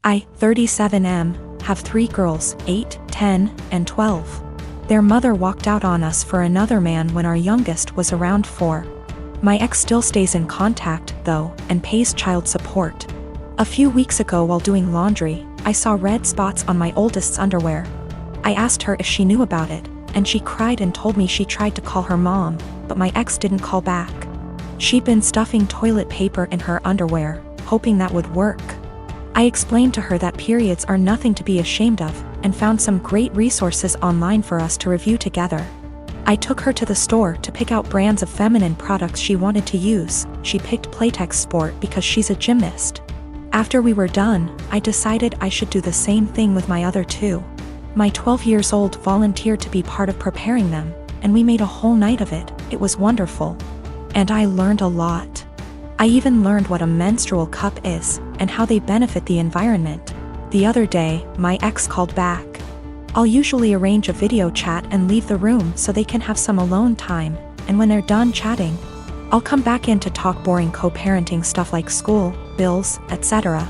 I, 37M, have 3 girls, 8, 10, and 12. Their mother walked out on us for another man when our youngest was around 4. My ex still stays in contact, though, and pays child support. A few weeks ago while doing laundry, I saw red spots on my oldest's underwear. I asked her if she knew about it, and she cried and told me she tried to call her mom, but my ex didn't call back. She'd been stuffing toilet paper in her underwear, hoping that would work. I explained to her that periods are nothing to be ashamed of, and found some great resources online for us to review together. I took her to the store to pick out brands of feminine products she wanted to use. She picked Playtex Sport because she's a gymnast. After we were done, I decided I should do the same thing with my other 2. My 12 years old volunteered to be part of preparing them, and we made a whole night of it. It was wonderful. And I learned a lot. I even learned what a menstrual cup is, and how they benefit the environment. The other day, my ex called back. I'll usually arrange a video chat and leave the room so they can have some alone time, and when they're done chatting, I'll come back in to talk boring co-parenting stuff like school, bills, etc.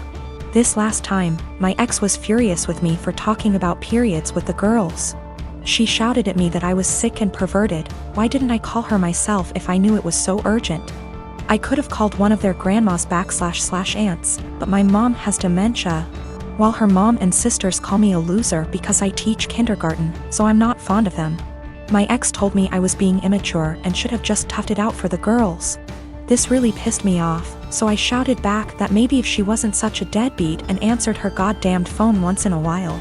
This last time, my ex was furious with me for talking about periods with the girls. She shouted at me that I was sick and perverted. Why didn't I call her myself if I knew it was so urgent? I could have called one of their grandmas / aunts, but my mom has dementia, while her mom and sisters call me a loser because I teach kindergarten, so I'm not fond of them. My ex told me I was being immature and should have just toughed it out for the girls. This really pissed me off, so I shouted back that maybe if she wasn't such a deadbeat and answered her goddamned phone once in a while,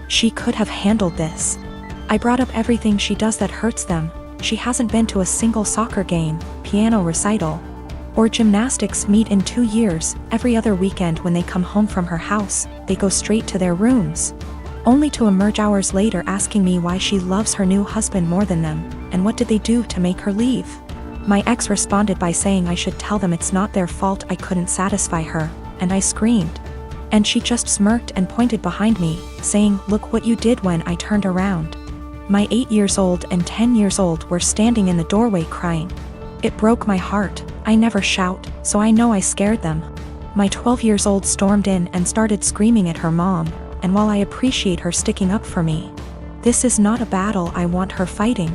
she could have handled this. I brought up everything she does that hurts them. She hasn't been to a single soccer game, piano recital, or gymnastics meet in 2 years. Every other weekend when they come home from her house, they go straight to their rooms, only to emerge hours later asking me why she loves her new husband more than them, and what did they do to make her leave. My ex responded by saying I should tell them it's not their fault I couldn't satisfy her, and I screamed. And she just smirked and pointed behind me, saying, "Look what you did," when I turned around. My 8 years old and 10 years old were standing in the doorway crying. It broke my heart. I never shout, so I know I scared them. My 12 years old stormed in and started screaming at her mom, and while I appreciate her sticking up for me, this is not a battle I want her fighting.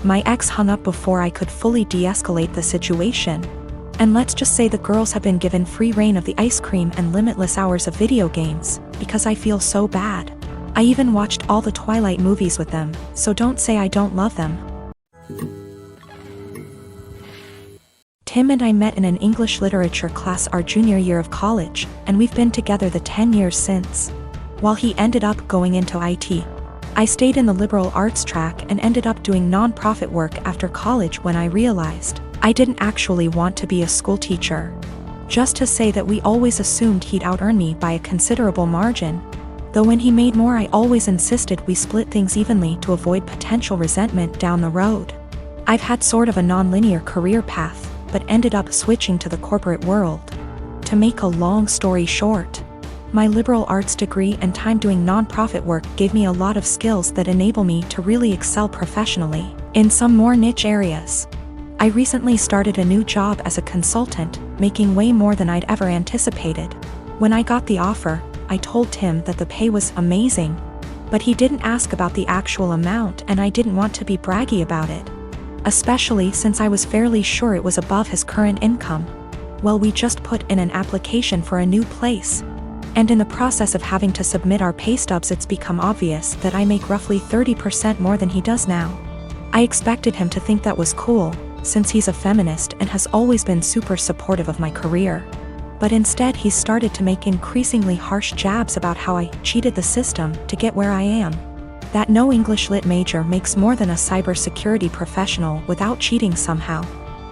My ex hung up before I could fully de-escalate the situation. And let's just say the girls have been given free reign of the ice cream and limitless hours of video games, because I feel so bad. I even watched all the Twilight movies with them, so don't say I don't love them. Tim and I met in an English literature class our junior year of college, and we've been together the 10 years since. While he ended up going into IT, I stayed in the liberal arts track and ended up doing non-profit work after college when I realized I didn't actually want to be a school teacher. Just to say that we always assumed he'd out-earn me by a considerable margin. Though when he made more I always insisted we split things evenly to avoid potential resentment down the road. I've had sort of a non-linear career path, but ended up switching to the corporate world. To make a long story short, my liberal arts degree and time doing non-profit work gave me a lot of skills that enable me to really excel professionally in some more niche areas. I recently started a new job as a consultant, making way more than I'd ever anticipated. When I got the offer, I told Tim that the pay was amazing, but he didn't ask about the actual amount and I didn't want to be braggy about it, especially since I was fairly sure it was above his current income. Well, we just put in an application for a new place, and in the process of having to submit our pay stubs it's become obvious that I make roughly 30% more than he does now. I expected him to think that was cool, since he's a feminist and has always been super supportive of my career. But instead he started to make increasingly harsh jabs about how I cheated the system to get where I am. That no English lit major makes more than a cybersecurity professional without cheating somehow.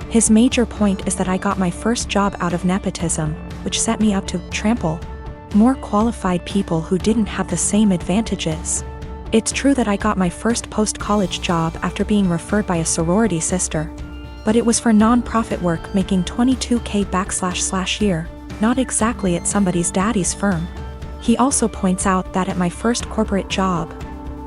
His major point is that I got my first job out of nepotism, which set me up to trample more qualified people who didn't have the same advantages. It's true that I got my first post-college job after being referred by a sorority sister, but it was for non-profit work making $22K / year, not exactly at somebody's daddy's firm. He also points out that at my first corporate job,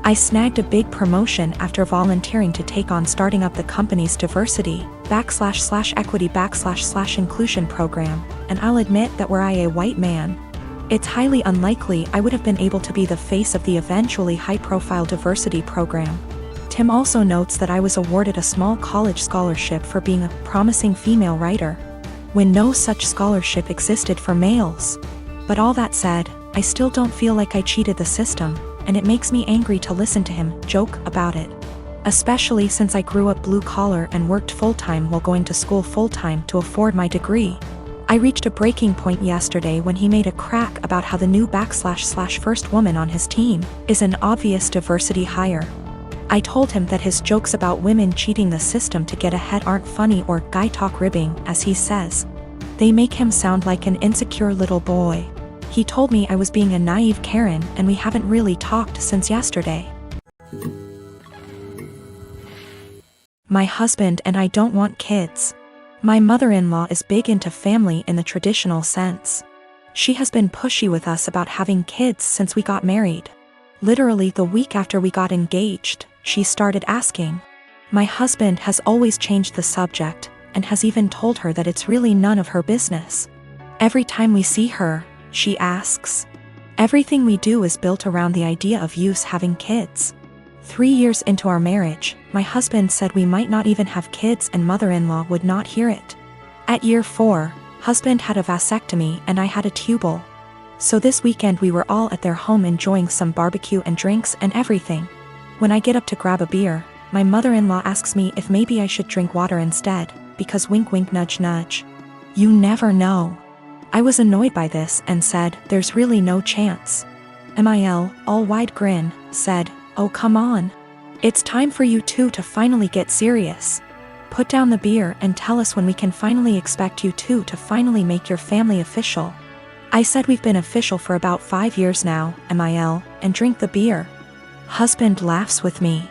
I snagged a big promotion after volunteering to take on starting up the company's diversity // equity // inclusion program, and I'll admit that were I a white man, It's highly unlikely I would have been able to be the face of the eventually high-profile diversity program. Tim also notes that I was awarded a small college scholarship for being a promising female writer, when no such scholarship existed for males. But all that said, I still don't feel like I cheated the system, and it makes me angry to listen to him joke about it. Especially since I grew up blue-collar and worked full-time while going to school full-time to afford my degree. I reached a breaking point yesterday when he made a crack about how the new / first woman on his team is an obvious diversity hire. I told him that his jokes about women cheating the system to get ahead aren't funny or guy talk ribbing, as he says. They make him sound like an insecure little boy. He told me I was being a naive Karen and we haven't really talked since yesterday. My husband and I don't want kids. My mother-in-law is big into family in the traditional sense. She has been pushy with us about having kids since we got married. Literally the week after we got engaged, she started asking. My husband has always changed the subject, and has even told her that it's really none of her business. Every time we see her, she asks. Everything we do is built around the idea of us having kids. 3 years into our marriage, my husband said we might not even have kids and mother-in-law would not hear it. At year 4, husband had a vasectomy and I had a tubal. So this weekend we were all at their home enjoying some barbecue and drinks and everything. When I get up to grab a beer, my mother-in-law asks me if maybe I should drink water instead, because wink wink nudge nudge. You never know. I was annoyed by this and said, there's really no chance. Mil, all wide grin, said, oh come on. It's time for you two to finally get serious. Put down the beer and tell us when we can finally expect you two to finally make your family official. I said we've been official for about 5 years now, Mil, and drink the beer. Husband laughs with me.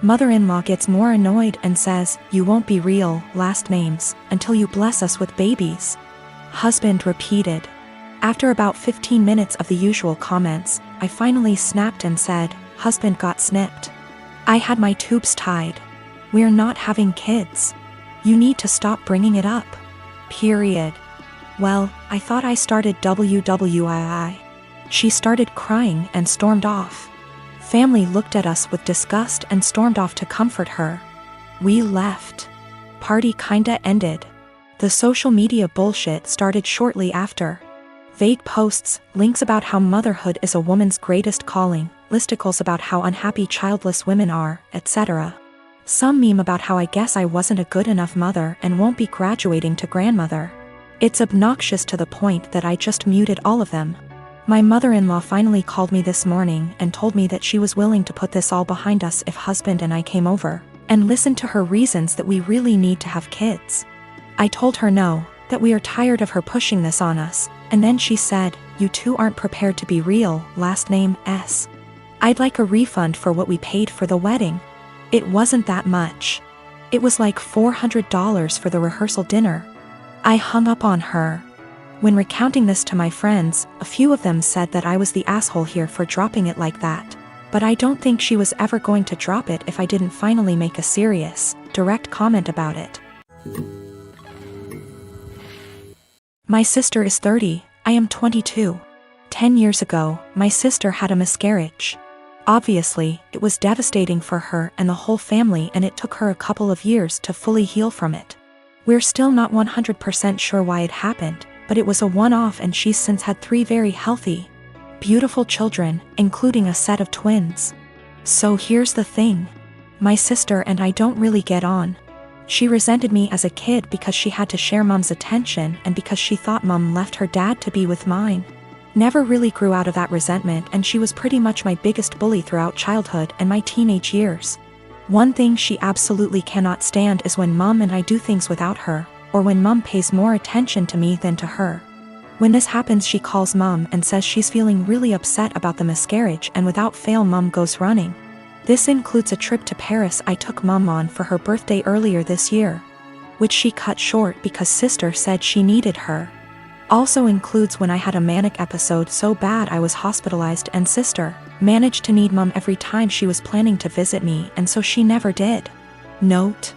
Mother-in-law gets more annoyed and says, you won't be real, last names, until you bless us with babies. Husband repeated. After about 15 minutes of the usual comments, I finally snapped and said, husband got snipped. I had my tubes tied. We're not having kids. You need to stop bringing it up. Period. Well, I thought I started WWII. She started crying and stormed off. Family looked at us with disgust and stormed off to comfort her. We left. Party kinda ended. The social media bullshit started shortly after. Vague posts, links about how motherhood is a woman's greatest calling, listicles about how unhappy childless women are, etc. Some meme about how I guess I wasn't a good enough mother and won't be graduating to grandmother. It's obnoxious to the point that I just muted all of them. My mother-in-law finally called me this morning and told me that she was willing to put this all behind us if husband and I came over, and listened to her reasons that we really need to have kids. I told her no, that we are tired of her pushing this on us, and then she said, you two aren't prepared to be real, last name S. I'd like a refund for what we paid for the wedding. It wasn't that much. It was like $400 for the rehearsal dinner. I hung up on her. When recounting this to my friends, a few of them said that I was the asshole here for dropping it like that. But I don't think she was ever going to drop it if I didn't finally make a serious, direct comment about it. My sister is 30, I am 22. 10 years ago, my sister had a miscarriage. Obviously, it was devastating for her and the whole family, and it took her a couple of years to fully heal from it. We're still not 100% sure why it happened, but it was a one-off and she's since had 3 very healthy, beautiful children, including a set of twins. So here's the thing. My sister and I don't really get on. She resented me as a kid because she had to share mom's attention and because she thought mom left her dad to be with mine. Never really grew out of that resentment, and she was pretty much my biggest bully throughout childhood and my teenage years. One thing she absolutely cannot stand is when mom and I do things without her, or when mom pays more attention to me than to her. When this happens, she calls mom and says she's feeling really upset about the miscarriage, and without fail mom goes running. This includes a trip to Paris I took mom on for her birthday earlier this year, which she cut short because sister said she needed her. Also includes when I had a manic episode so bad I was hospitalized, and sister managed to need mom every time she was planning to visit me, and so she never did. Note: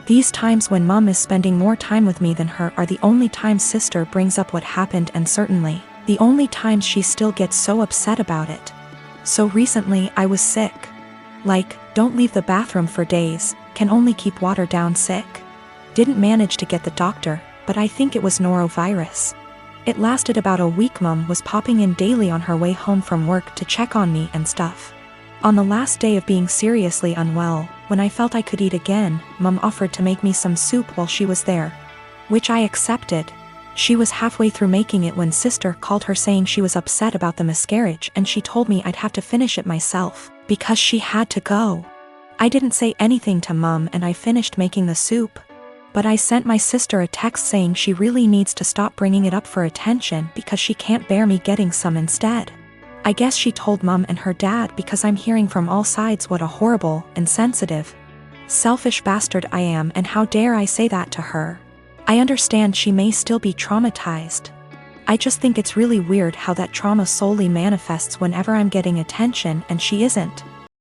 these times when mom is spending more time with me than her are the only times sister brings up what happened, and certainly, The only times she still gets so upset about it. So recently I was sick. Like, don't leave the bathroom for days, can only keep water down sick. Didn't manage to get the doctor, but I think it was norovirus. It lasted about a week. Mom was popping in daily on her way home from work to check on me and stuff. On the last day of being seriously unwell, when I felt I could eat again, Mom offered to make me some soup while she was there, which I accepted. She was halfway through making it when sister called her saying she was upset about the miscarriage and she told me I'd have to finish it myself, because she had to go. I didn't say anything to Mom and I finished making the soup. But I sent my sister a text saying she really needs to stop bringing it up for attention because she can't bear me getting some instead. I guess she told Mom and her dad because I'm hearing from all sides what a horrible, insensitive, selfish bastard I am, and how dare I say that to her. I understand she may still be traumatized. I just think it's really weird how that trauma solely manifests whenever I'm getting attention and she isn't.